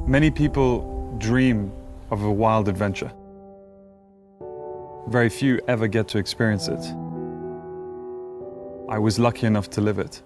Many people dream of a wild adventure. Very few ever get to experience it. I was lucky enough to live it.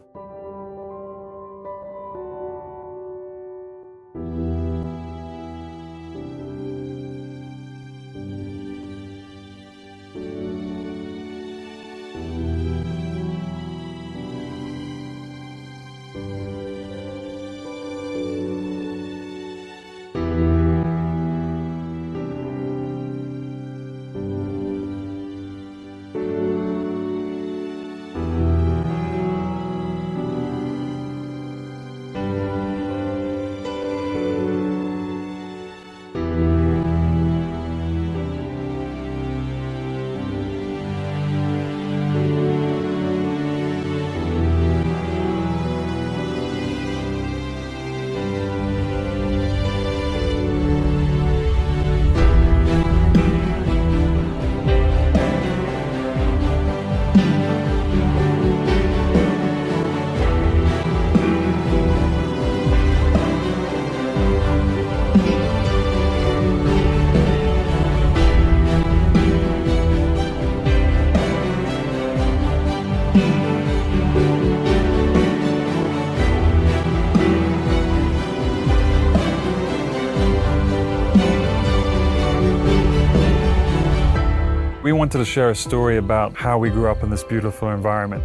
We wanted to share a story about how we grew up in this beautiful environment.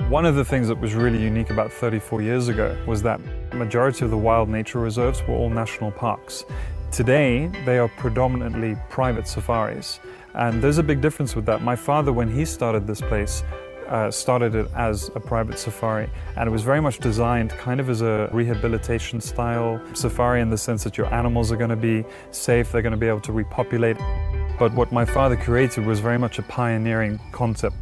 One of the things that was really unique about 34 years ago was that the majority of the wild nature reserves were all national parks. Today, they are predominantly private safaris. And there's a big difference with that. My father, when he started this place, started it as a private safari, and it was very much designed kind of as a rehabilitation style safari, in the sense that your animals are going to be safe, they're going to be able to repopulate. But what my father created was very much a pioneering concept.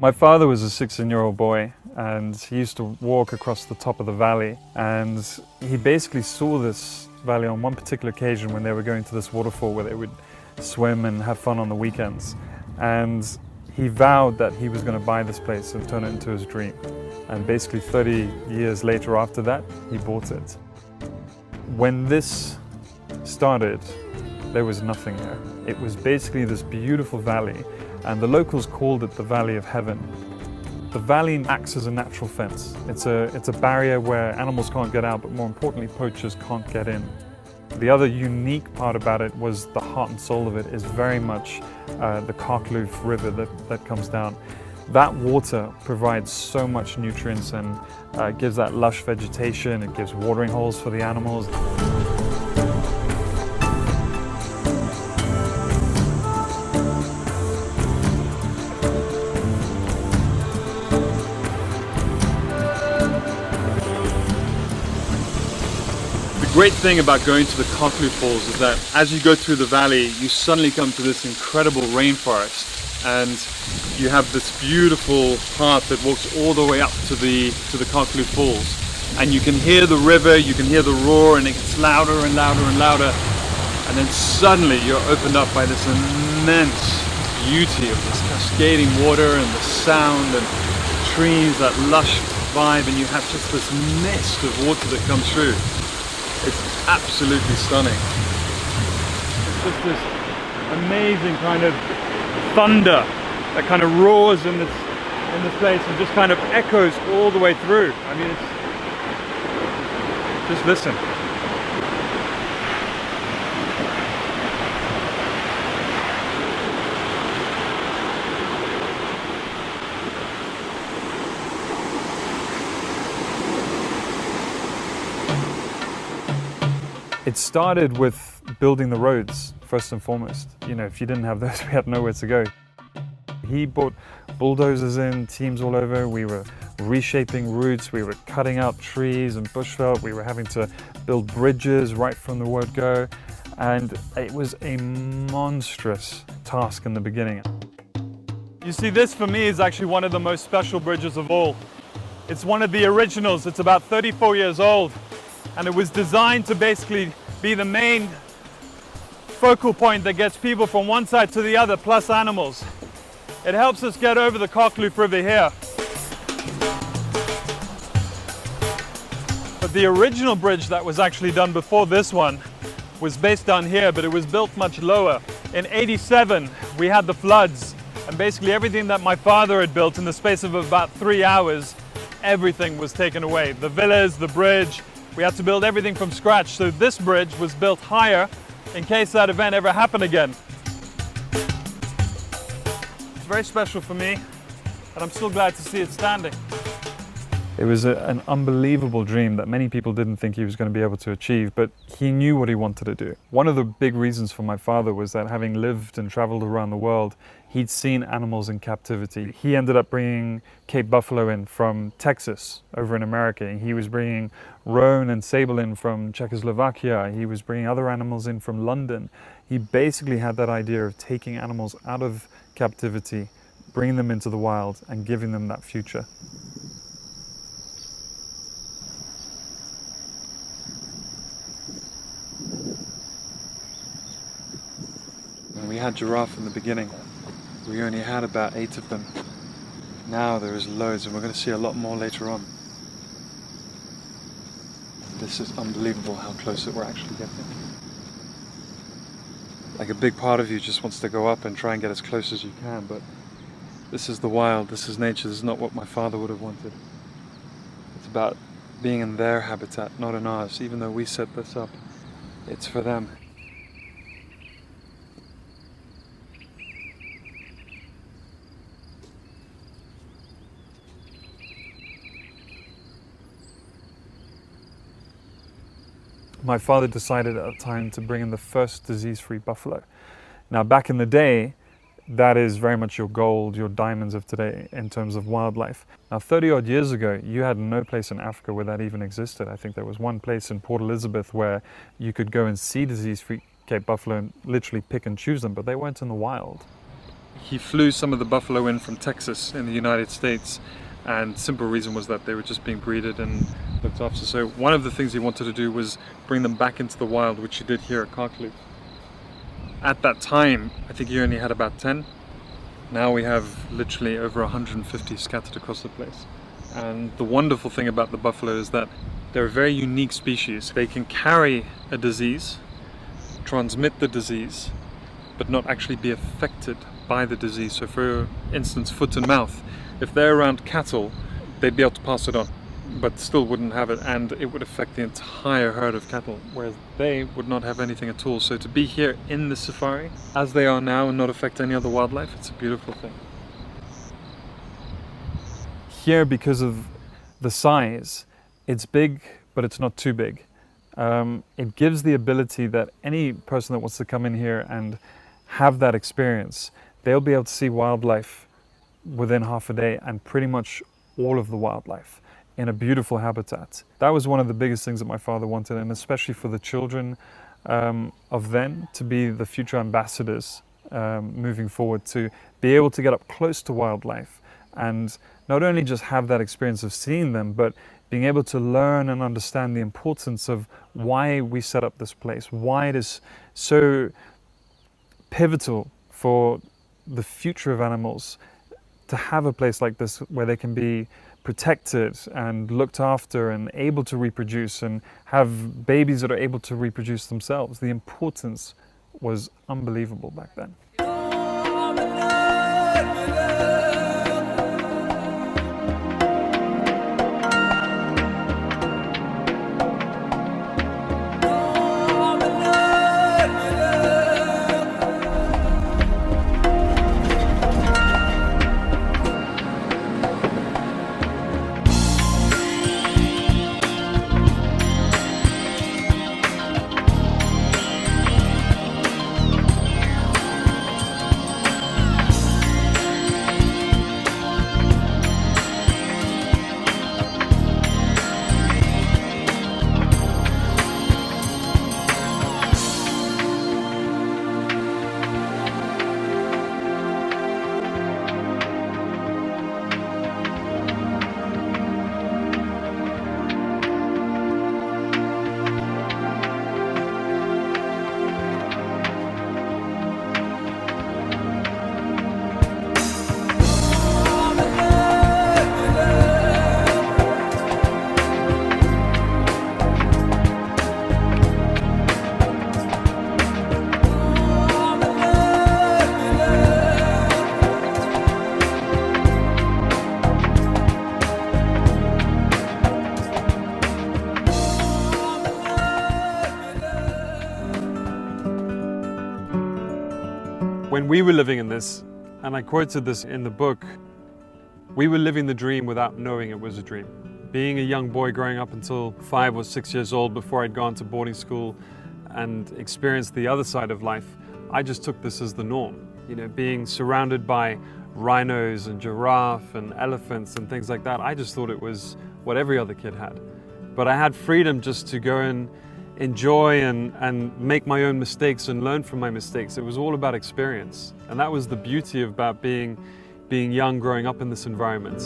My father was a 16-year-old boy, and he used to walk across the top of the valley, and he basically saw this valley on one particular occasion when they were going to this waterfall where they would swim and have fun on the weekends. And he vowed that he was going to buy this place and turn it into his dream. And basically 30 years later after that, he bought it. When this started, there was nothing there. It was basically this beautiful valley, and the locals called it the Valley of Heaven. The valley acts as a natural fence. It's a barrier where animals can't get out, but more importantly, poachers can't get in. The other unique part about it was the heart and soul of it is very much the Karkloof River that comes down. That water provides so much nutrients and gives that lush vegetation. It gives watering holes for the animals. The great thing about going to the Karkloof Falls is that as you go through the valley, you suddenly come to this incredible rainforest. and you have this beautiful path that walks all the way up to the Kaklu Falls, and you can hear the river, you can hear the roar, and it gets louder and louder and louder, and then suddenly you're opened up by this immense beauty of this cascading water and the sound and trees, that lush vibe, and you have just this mist of water that comes through. It's absolutely stunning. It's just this amazing kind of thunder that kind of roars in this place and just kind of echoes all the way through. I mean, it's just listen. It started with building the roads, first and foremost. You know, if you didn't have those, we had nowhere to go. He brought bulldozers in, teams all over. We were reshaping routes, we were cutting out trees and bushveld. We were having to build bridges right from the word go. And it was a monstrous task in the beginning. You see, this for me is actually one of the most special bridges of all. It's one of the originals. It's about 34 years old. And it was designed to basically be the main focal point that gets people from one side to the other, plus animals. It helps us get over the Kaklu River here. But the original bridge that was actually done before this one was based down here, but it was built much lower. In '87, we had the floods, and basically everything that my father had built in the space of about 3 hours, everything was taken away. The villas, the bridge, we had to build everything from scratch. So this bridge was built higher in case that event ever happened again. It's very special for me, and I'm still glad to see it standing. It was an unbelievable dream that many people didn't think he was going to be able to achieve, but he knew what he wanted to do. One of the big reasons for my father was that, having lived and traveled around the world, he'd seen animals in captivity. He ended up bringing Cape buffalo in from Texas over in America. He was bringing roan and sable in from Czechoslovakia. He was bringing other animals in from London. He basically had that idea of taking animals out of captivity, bringing them into the wild and giving them that future. When we had giraffe in the beginning, we only had about 8 of them. Now there is loads, and we're going to see a lot more later on. This is unbelievable how close that we're actually getting. Like, a big part of you just wants to go up and try and get as close as you can, but this is the wild, this is nature, this is not what my father would have wanted. It's about being in their habitat, not in ours. Even though we set this up, it's for them. My father decided at the time to bring in the first disease-free buffalo. Now, back in the day, that is very much your gold, your diamonds of today in terms of wildlife. Now, 30 odd years ago, you had no place in Africa where that even existed. I think there was one place in Port Elizabeth where you could go and see disease-free Cape buffalo and literally pick and choose them, but they weren't in the wild. He flew some of the buffalo in from Texas in the United States, and simple reason was that they were just being breeded and looked after. So one of the things he wanted to do was bring them back into the wild, which he did here at Kaklu. At that time, I think he only had about 10. Now we have literally over 150 scattered across the place. And the wonderful thing about the buffalo is that they're a very unique species. They can carry a disease, transmit the disease, but not actually be affected by the disease. So for instance, foot and mouth, if they're around cattle, they'd be able to pass it on, but still wouldn't have it, and it would affect the entire herd of cattle, whereas they would not have anything at all. So to be here in the safari, as they are now, and not affect any other wildlife, it's a beautiful thing. Here, because of the size, it's big, but it's not too big. It gives the ability that any person that wants to come in here and have that experience, they'll be able to see wildlife within half a day, and pretty much all of the wildlife in a beautiful habitat. That was one of the biggest things that my father wanted, and especially for the children of then to be the future ambassadors moving forward, to be able to get up close to wildlife and not only just have that experience of seeing them, but being able to learn and understand the importance of why we set up this place, why it is so pivotal for the future of animals to have a place like this where they can be protected and looked after and able to reproduce and have babies that are able to reproduce themselves. The importance was unbelievable back then. When we were living in this, and I quoted this in the book, we were living the dream without knowing it was a dream. Being a young boy growing up until 5 or 6 years old before I'd gone to boarding school and experienced the other side of life, I just took this as the norm. You know, being surrounded by rhinos and giraffe and elephants and things like that, I just thought it was what every other kid had. But I had freedom just to go and enjoy and make my own mistakes and learn from my mistakes. It was all about experience. And that was the beauty about being young, growing up in this environment.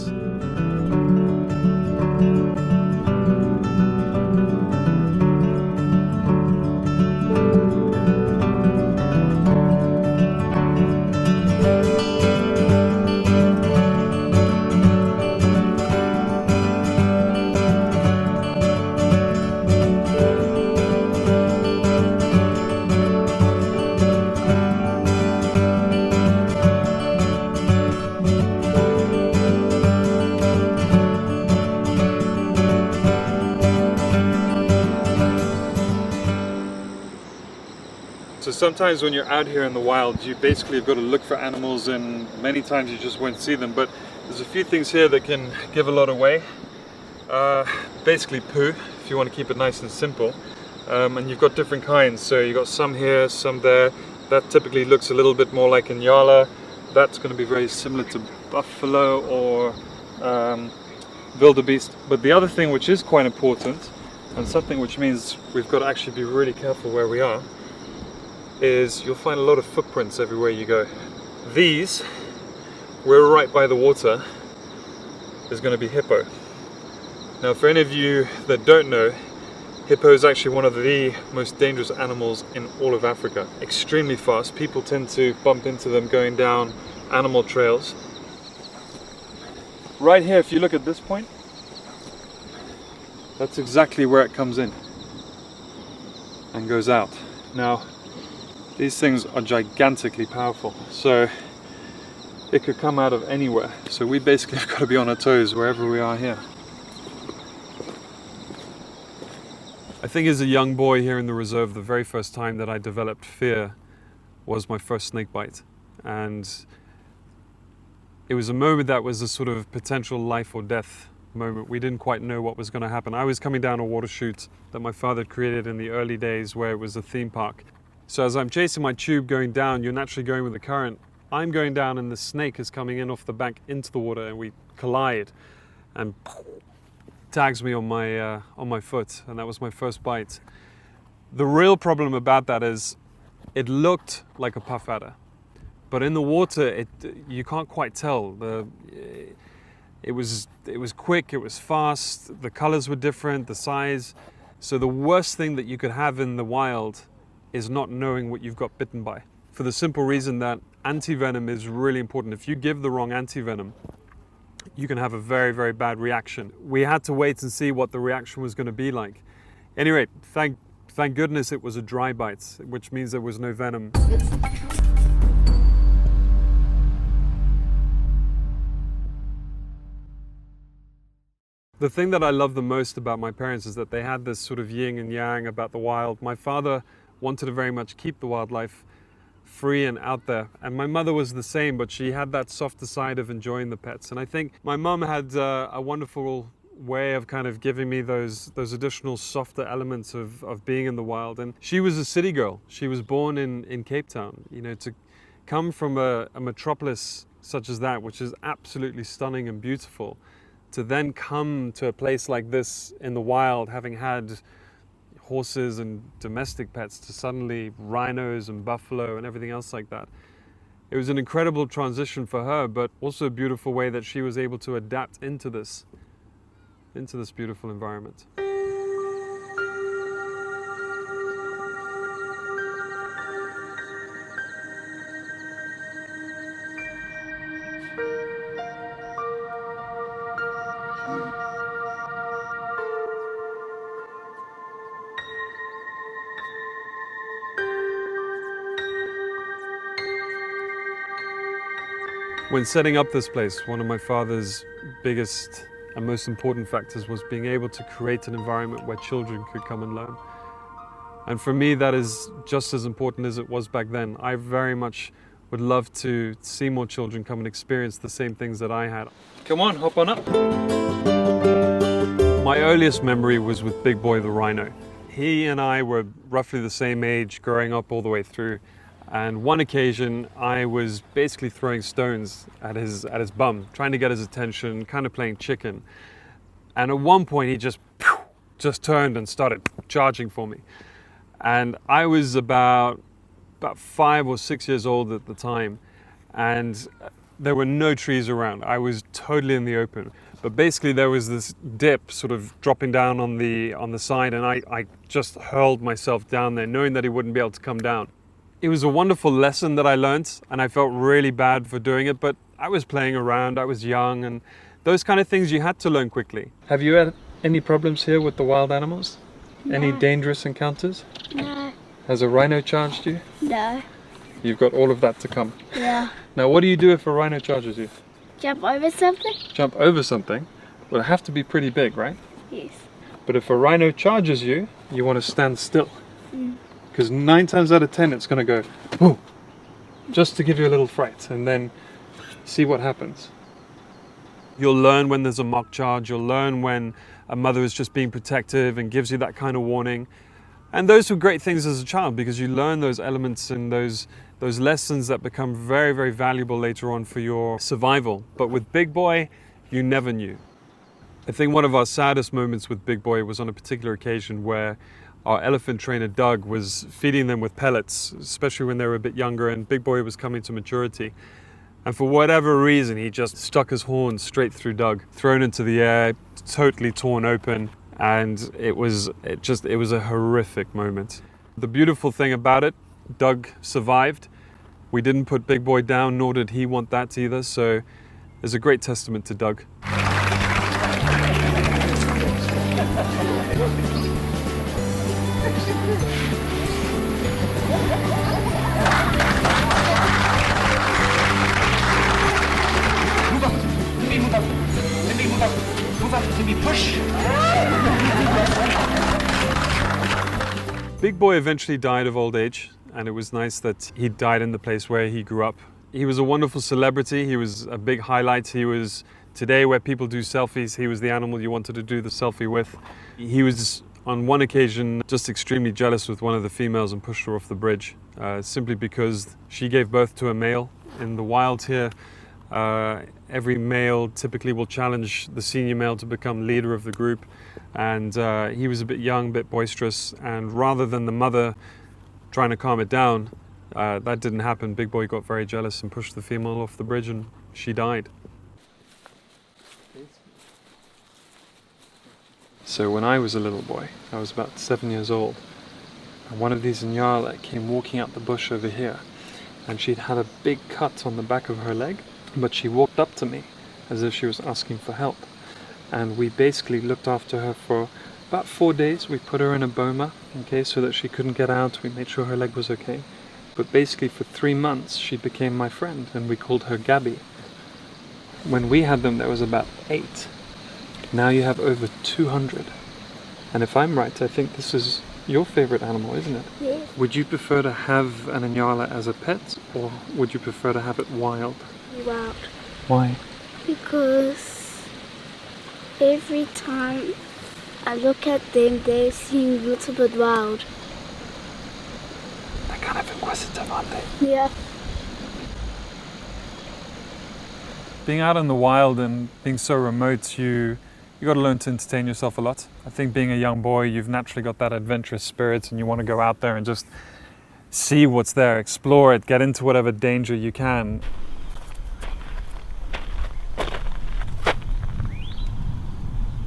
So sometimes when you're out here in the wild, you basically have got to look for animals, and many times you just won't see them. But there's a few things here that can give a lot away. Basically poo, if you want to keep it nice and simple. And you've got different kinds. So you've got some here, some there. That typically looks a little bit more like Inyala. That's going to be very similar to buffalo or wildebeest. But the other thing which is quite important, and something which means we've got to actually be really careful where we are, is you'll find a lot of footprints everywhere you go. These, we're right by the water, is going to be hippo. Now for any of you that don't know, hippo is actually one of the most dangerous animals in all of Africa. Extremely fast. People tend to bump into them going down animal trails. Right here, if you look at this point, that's exactly where it comes in and goes out. Now, these things are gigantically powerful, so it could come out of anywhere. So we basically have got to be on our toes wherever we are here. I think as a young boy here in the reserve, the very first time that I developed fear was my first snake bite. And it was a moment that was a sort of potential life or death moment. We didn't quite know what was going to happen. I was coming down a water chute that my father created in the early days where it was a theme park. So as I'm chasing my tube going down, you're naturally going with the current. I'm going down and the snake is coming in off the bank into the water, and we collide and tags me on my foot, and that was my first bite. The real problem about that is it looked like a puff adder, But in the water, you can't quite tell. It was quick, it was fast, the colors were different, the size. So the worst thing that you could have in the wild is not knowing what you've got bitten by. For the simple reason that antivenom is really important. If you give the wrong antivenom, you can have a very, very bad reaction. We had to wait and see what the reaction was going to be like. Anyway, thank goodness it was a dry bite, which means there was no venom. The thing that I love the most about my parents is that they had this sort of yin and yang about the wild. My father wanted to very much keep the wildlife free and out there, and my mother was the same, but she had that softer side of enjoying the pets. And I think my mum had a wonderful way of kind of giving me those additional softer elements of being in the wild. And she was a city girl. She was born in Cape Town. You know, to come from a metropolis such as that, which is absolutely stunning and beautiful, to then come to a place like this in the wild, having had horses and domestic pets, to suddenly rhinos and buffalo and everything else like that. It was an incredible transition for her, but also a beautiful way that she was able to adapt into this beautiful environment. When setting up this place, one of my father's biggest and most important factors was being able to create an environment where children could come and learn. And for me, that is just as important as it was back then. I very much would love to see more children come and experience the same things that I had. Come on, hop on up. My earliest memory was with Big Boy the rhino. He and I were roughly the same age growing up all the way through. And one occasion I was basically throwing stones at his bum, trying to get his attention, kind of playing chicken. And at one point he just turned and started charging for me. And I was about 5 or 6 years old at the time, and there were no trees around. I was totally in the open. But basically there was this dip sort of dropping down on the side, and I just hurled myself down there, knowing that he wouldn't be able to come down. It was a wonderful lesson that I learned, and I felt really bad for doing it, but I was playing around, I was young, and those kind of things you had to learn quickly. Have you had any problems here with the wild animals? No. Any dangerous encounters? No. Has a rhino charged you? No. You've got all of that to come. Yeah. Now, what do you do if a rhino charges you? Jump over something? Jump over something? Well, it'll have to be pretty big, right? Yes. But if a rhino charges you, you want to stand still. Because 9 times out of 10 it's going to go, whoa, just to give you a little fright, and then see what happens. You'll learn when there's a mock charge, you'll learn when a mother is just being protective and gives you that kind of warning. And those were great things as a child, because you learn those elements and those lessons that become very, very valuable later on for your survival. But with Big Boy, you never knew. I think one of our saddest moments with Big Boy was on a particular occasion where our elephant trainer Doug was feeding them with pellets, especially when they were a bit younger, and Big Boy was coming to maturity. And for whatever reason, he just stuck his horn straight through Doug, thrown into the air, totally torn open, and it was a horrific moment. The beautiful thing about it, Doug survived. We didn't put Big Boy down, nor did he want that either, so it's a great testament to Doug. Big Boy eventually died of old age, and it was nice that he died in the place where he grew up. He was a wonderful celebrity. He was a big highlight. He was, today where people do selfies, he was the animal you wanted to do the selfie with. He was, on one occasion, just extremely jealous with one of the females and pushed her off the bridge, simply because she gave birth to a male. In the wild here, every male typically will challenge the senior male to become leader of the group, and he was a bit young, a bit boisterous, and rather than the mother trying to calm it down, That didn't happen. Big Boy got very jealous and pushed the female off the bridge and she died. So when I was a little boy, I was about 7 years old, and one of these Nyala came walking out the bush over here, and she'd had a big cut on the back of her leg, but she walked up to me as if she was asking for help. And we basically looked after her for about 4 days. We put her in a boma, okay, so that she couldn't get out. We made sure her leg was okay. But basically for 3 months, she became my friend, and we called her Gabby. When we had them, there was about 8. Now you have over 200. And if I'm right, I think this is your favorite animal, isn't it? Yes. Would you prefer to have an Nyala as a pet, or would you prefer to have it wild? Wild. Why? Because every time I look at them, they seem a little bit wild. They're kind of inquisitive, aren't they? Yeah. Being out in the wild and being so remote, you got to learn to entertain yourself a lot. I think being a young boy, you've naturally got that adventurous spirit and you want to go out there and just see what's there, explore it, get into whatever danger you can.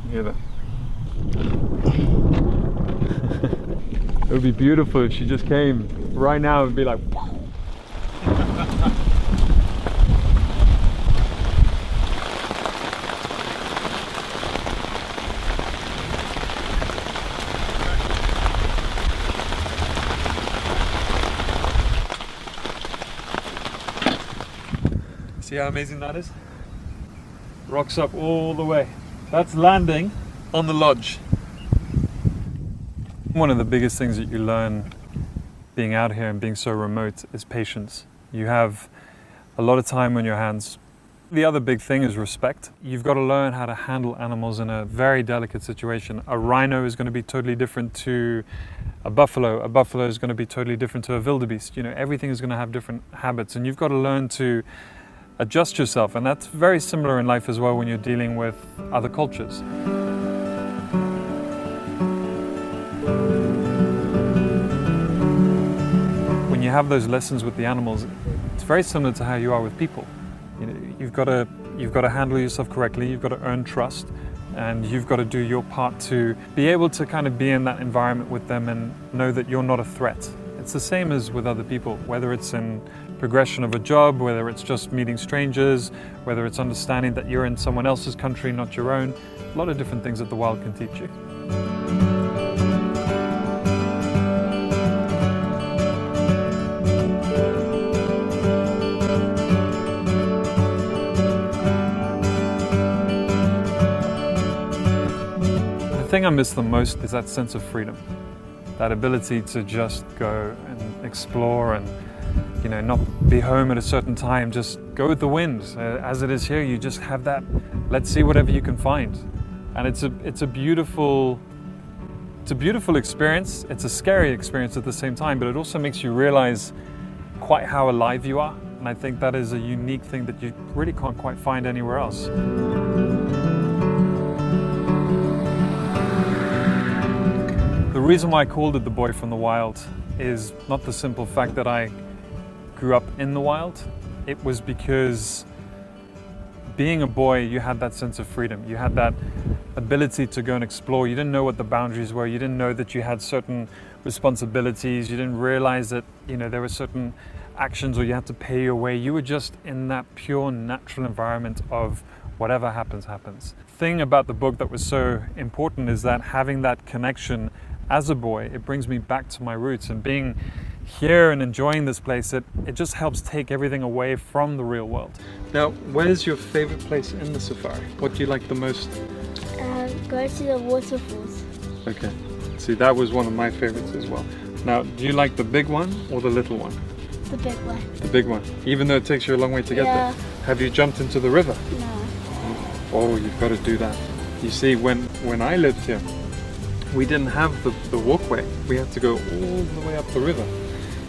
Hear that? It would be beautiful if she just came right now. It would be like see how amazing that is? Rocks up all the way. That's landing on the lodge. One of the biggest things that you learn being out here and being so remote is patience. You have a lot of time on your hands. The other big thing is respect. You've got to learn how to handle animals in a very delicate situation. A rhino is going to be totally different to a buffalo. A buffalo is going to be totally different to a wildebeest. You know, everything is going to have different habits, and you've got to learn to adjust yourself. And that's very similar in life as well when you're dealing with other cultures. When you have those lessons with the animals, it's very similar to how you are with people. You know, you've got to handle yourself correctly, you've got to earn trust, and you've got to do your part to be able to kind of be in that environment with them and know that you're not a threat. It's the same as with other people, whether it's in progression of a job, whether it's just meeting strangers, whether it's understanding that you're in someone else's country, not your own. A lot of different things that the wild can teach you. The thing I miss the most is that sense of freedom, that ability to just go and explore and, you know, not be home at a certain time, just go with the wind. As it is here, you just have that, let's see whatever you can find. And it's a beautiful experience. It's a scary experience at the same time, but it also makes you realize quite how alive you are. And I think that is a unique thing that you really can't quite find anywhere else. The reason why I called it The Boy from the Wild is not the simple fact that I grew up in the wild. It was because being a boy, you had that sense of freedom. You had that ability to go and explore. You didn't know what the boundaries were. You didn't know that you had certain responsibilities. You didn't realize that, you know, there were certain actions or you had to pay your way. You were just in that pure natural environment of whatever happens, happens. The thing about the book that was so important is that having that connection as a boy, it brings me back to my roots, and being here and enjoying this place, it just helps take everything away from the real world. Now, where's your favorite place in the safari? What do you like the most? Go to the waterfalls. Okay, see, that was one of my favorites as well. Now, do you like the big one or the little one? The big one. The big one, even though it takes you a long way to get Yeah. there. Have you jumped into the river? No. Oh, you've got to do that. You see, when I lived here, we didn't have the walkway. We had to go all the way up the river.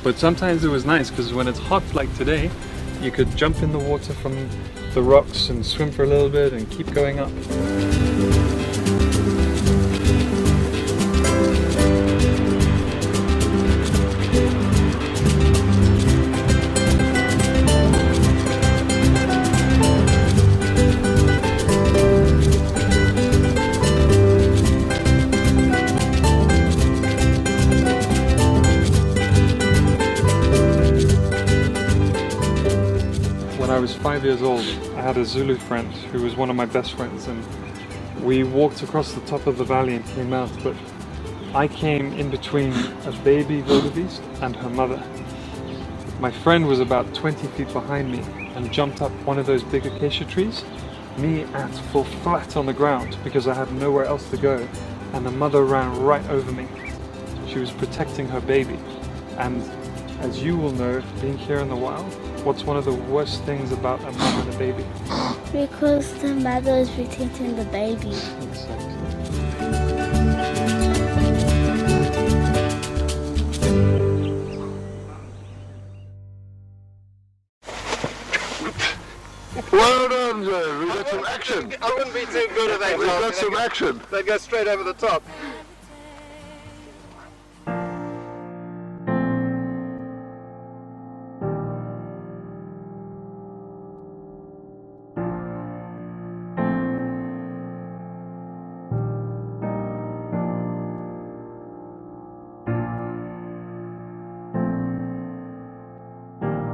But sometimes it was nice because when it's hot like today, you could jump in the water from the rocks and swim for a little bit and keep going up. 5 years old, I had a Zulu friend who was one of my best friends, and we walked across the top of the valley and came out, but I came in between a baby wildebeest and her mother. My friend was about 20 feet behind me and jumped up one of those big acacia trees. Me at full flat on the ground because I had nowhere else to go, and the mother ran right over me. She was protecting her baby, and as you will know, being here in the wild, what's one of the worst things about a mother and a baby? Because the mother is protecting the baby. Exactly. Well done, Joe. We got some action. I wouldn't be too good at that. We got some action. They go straight over the top.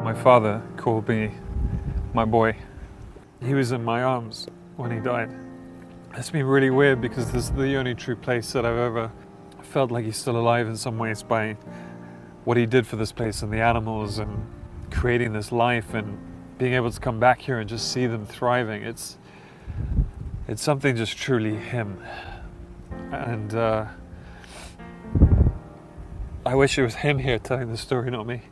My father called me my boy. He was in my arms when he died. It's been really weird because this is the only true place that I've ever felt like he's still alive in some ways by what he did for this place and the animals and creating this life and being able to come back here and just see them thriving. It's something just truly him. And I wish it was him here telling the story, not me.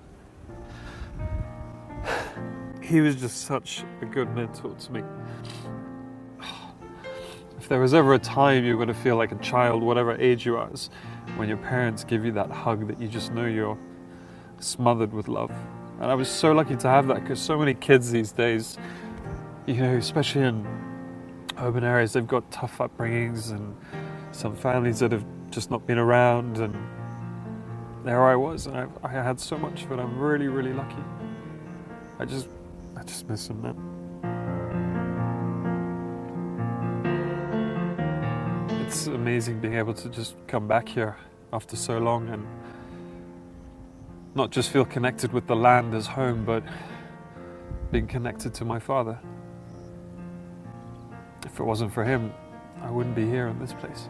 He was just such a good mentor to me. If there was ever a time you're going to feel like a child, whatever age you are, is when your parents give you that hug that you just know you're smothered with love. And I was so lucky to have that because so many kids these days, you know, especially in urban areas, they've got tough upbringings and some families that have just not been around, and there I was, and I had so much of it. I'm really, really lucky. I just miss him, man. It's amazing being able to just come back here after so long and not just feel connected with the land as home, but being connected to my father. If it wasn't for him, I wouldn't be here in this place.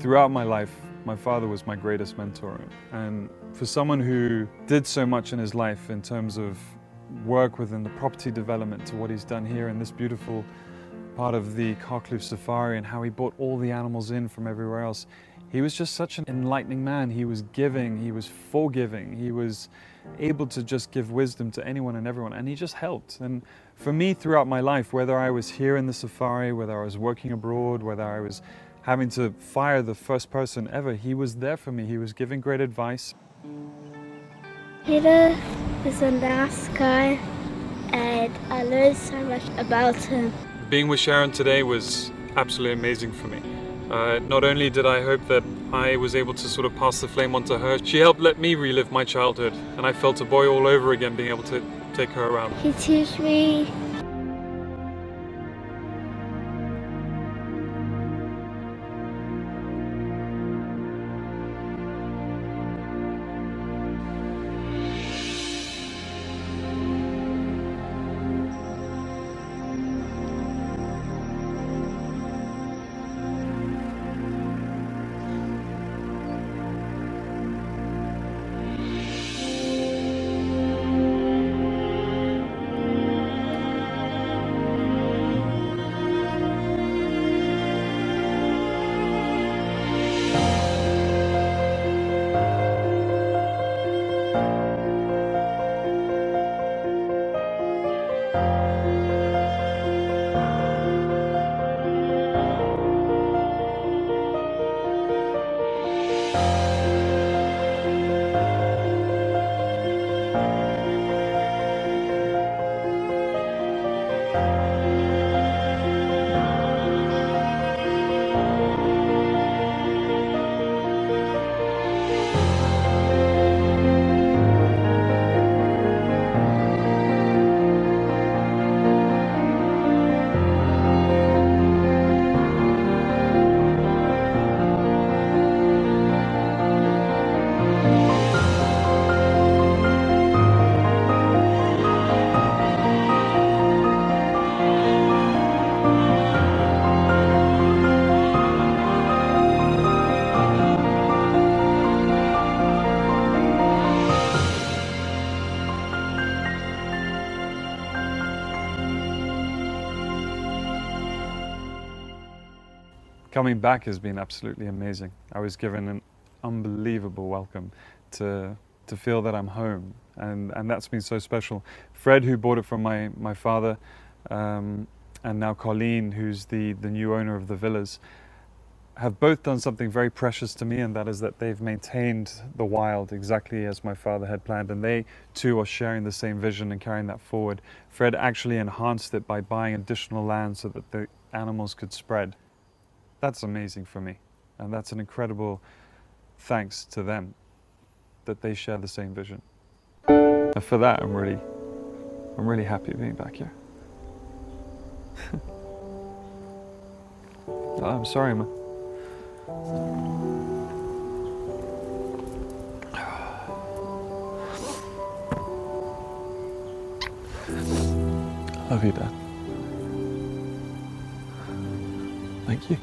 Throughout my life, my father was my greatest mentor. And for someone who did so much in his life in terms of work within the property development to what he's done here in this beautiful part of the Karkloof Safari and how he brought all the animals in from everywhere else, he was just such an enlightening man. He was giving, he was forgiving, he was able to just give wisdom to anyone and everyone, and he just helped. And for me throughout my life, whether I was here in the safari, whether I was working abroad, whether I was having to fire the first person ever, he was there for me. He was giving great advice. Peter is a nice guy, and I learned so much about him. Being with Sharon today was absolutely amazing for me. Not only did I hope that I was able to sort of pass the flame on to her, she helped let me relive my childhood, and I felt a boy all over again being able to take her around. He teaches me Coming back has been absolutely amazing. I was given an unbelievable welcome to feel that I'm home, and that's been so special. Fred, who bought it from my father, and now Colleen, who's the new owner of the villas, have both done something very precious to me, and that is that they've maintained the wild exactly as my father had planned, and they too are sharing the same vision and carrying that forward. Fred actually enhanced it by buying additional land so that the animals could spread. That's amazing for me, and that's an incredible thanks to them that they share the same vision. And for that, I'm really happy being back here. Oh, I'm sorry, man. Love you, Dad. Thank you.